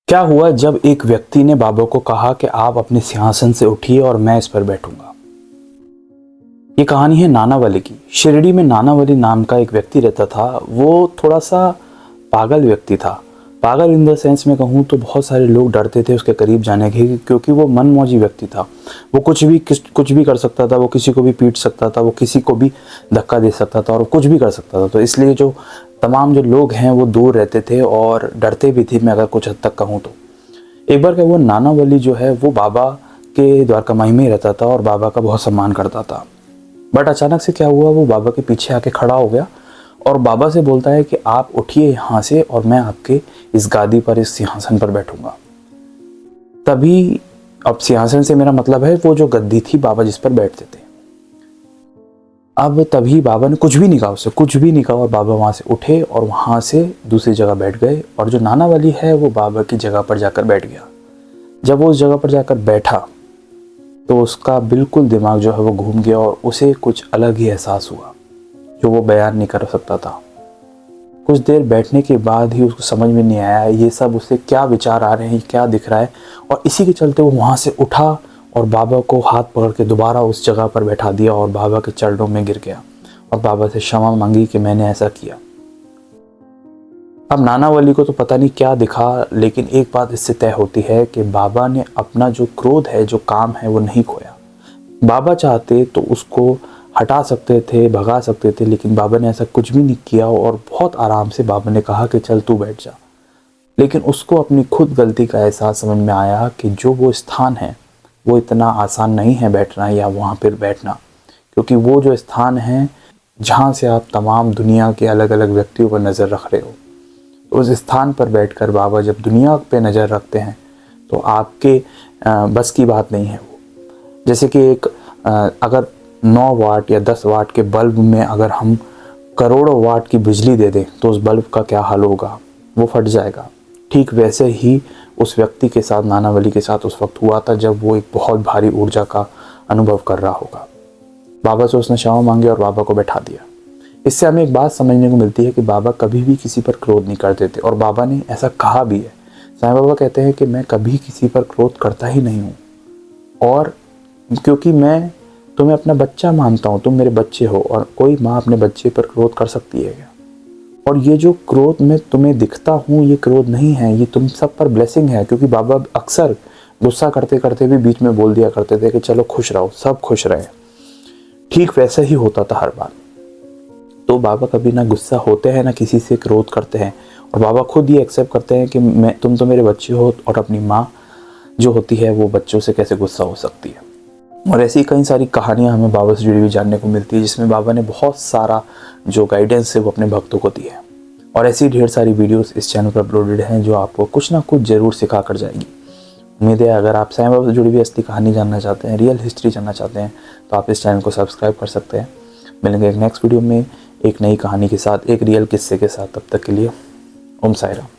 क्या हुआ जब एक व्यक्ति ने बाबा को कहा कि आप अपने सिंहासन से उठिए और मैं इस पर बैठूंगा। ये कहानी है नानावली की। शिरडी में नानावली नाम का एक व्यक्ति रहता था। वो थोड़ा सा पागल व्यक्ति था। पागल इन द सेंस में कहूँ तो बहुत सारे लोग डरते थे उसके करीब जाने के, क्योंकि वो मनमौजी व्यक्ति था। वो कुछ भी कर सकता था। वो किसी को भी पीट सकता था, वो किसी को भी धक्का दे सकता था और कुछ भी कर सकता था। तो इसलिए जो तमाम जो लोग हैं वो दूर रहते थे और डरते भी थे, मैं अगर कुछ हद तक कहूँ तो। एक बार क्या हुआ, नानावली जो है वो बाबा के द्वारकामाई में ही रहता था और बाबा का बहुत सम्मान करता था। बट अचानक से क्या हुआ, वो बाबा के पीछे आके खड़ा हो गया और बाबा से बोलता है कि आप उठिए यहाँ से और मैं आपके इस गादी पर, इस सिंहासन पर बैठूंगा। तभी, अब सिंहासन से मेरा मतलब है वो जो गद्दी थी बाबा जिस पर बैठते थे। अब तभी बाबा ने कुछ भी नहीं कहा, उससे कुछ भी नहीं कहा और बाबा वहाँ से उठे और वहाँ से दूसरी जगह बैठ गए। और जो नानावली है वो बाबा की जगह पर जाकर बैठ गया। जब वो उस जगह पर जाकर बैठा तो उसका बिल्कुल दिमाग जो है वो घूम गया और उसे कुछ अलग ही एहसास हुआ जो वो बयान नहीं कर सकता था। कुछ देर बैठने के बाद ही उसको समझ में नहीं आया ये सब उसे क्या विचार आ रहे हैं, क्या दिख रहा है। और इसी के चलते वो वहाँ से उठा और बाबा को हाथ पकड़ के दोबारा उस जगह पर बैठा दिया और बाबा के चरणों में गिर गया और बाबा से क्षमा मांगी कि मैंने ऐसा किया। अब नानावली को तो पता नहीं क्या दिखा, लेकिन एक बात इससे तय होती है कि बाबा ने अपना जो क्रोध है, जो काम है, वो नहीं खोया। बाबा चाहते तो उसको हटा सकते थे, भगा सकते थे, लेकिन बाबा ने ऐसा कुछ भी नहीं किया और बहुत आराम से बाबा ने कहा कि चल तू बैठ जा। लेकिन उसको अपनी खुद गलती का एहसास समझ में आया कि जो वो स्थान है वो इतना आसान नहीं है बैठना या वहाँ पर बैठना, क्योंकि वो जो स्थान है जहाँ से आप तमाम दुनिया के अलग अलग व्यक्तियों पर नज़र रख रहे हो, उस स्थान पर बैठकर बाबा जब दुनिया पे नज़र रखते हैं तो आपके बस की बात नहीं है वो। जैसे कि एक अगर 9 वाट या 10 वाट के बल्ब में अगर हम करोड़ों वाट की बिजली दे दें तो उस बल्ब का क्या हाल होगा, वो फट जाएगा। ठीक वैसे ही उस व्यक्ति के साथ, नानावली के साथ उस वक्त हुआ था जब वो एक बहुत भारी ऊर्जा का अनुभव कर रहा होगा। बाबा से उसने क्षमा मांगी और बाबा को बैठा दिया। इससे हमें एक बात समझने को मिलती है कि बाबा कभी भी किसी पर क्रोध नहीं करते थे और बाबा ने ऐसा कहा भी है। साईं बाबा कहते हैं कि मैं कभी किसी पर क्रोध करता ही नहीं हूँ, और क्योंकि मैं तुम्हें अपना बच्चा मानता हूँ, तुम मेरे बच्चे हो और कोई माँ अपने बच्चे पर क्रोध कर सकती है क्या? और ये जो क्रोध में तुम्हें दिखता हूँ ये क्रोध नहीं है, ये तुम सब पर ब्लेसिंग है। क्योंकि बाबा अक्सर गुस्सा करते करते भी बीच में बोल दिया करते थे कि चलो खुश रहो, सब खुश रहे। ठीक वैसा ही होता था हर बार। तो बाबा कभी ना गुस्सा होते हैं ना किसी से क्रोध करते हैं, और बाबा खुद ये एक्सेप्ट करते हैं कि तुम तो मेरे बच्चे हो और अपनी माँ जो होती है वो बच्चों से कैसे गुस्सा हो सकती है। और ऐसी कई सारी कहानियाँ हमें बाबा से जुड़ी हुई जानने को मिलती है, जिसमें बाबा ने बहुत सारा जो गाइडेंस है वो अपने भक्तों को दी है। और ऐसी ढेर सारी वीडियोस इस चैनल पर अपलोडेड हैं जो आपको कुछ ना कुछ ज़रूर सिखा कर जाएगी। उम्मीद है अगर आप साईं बाबा से जुड़ी हुई असली कहानी जानना चाहते हैं, रियल हिस्ट्री जानना चाहते हैं, तो आप इस चैनल को सब्सक्राइब कर सकते हैं। मिलेंगे एक नेक्स्ट वीडियो में एक नई कहानी के साथ, एक रियल किस्से के साथ। तब तक के लिए ओम साई राम।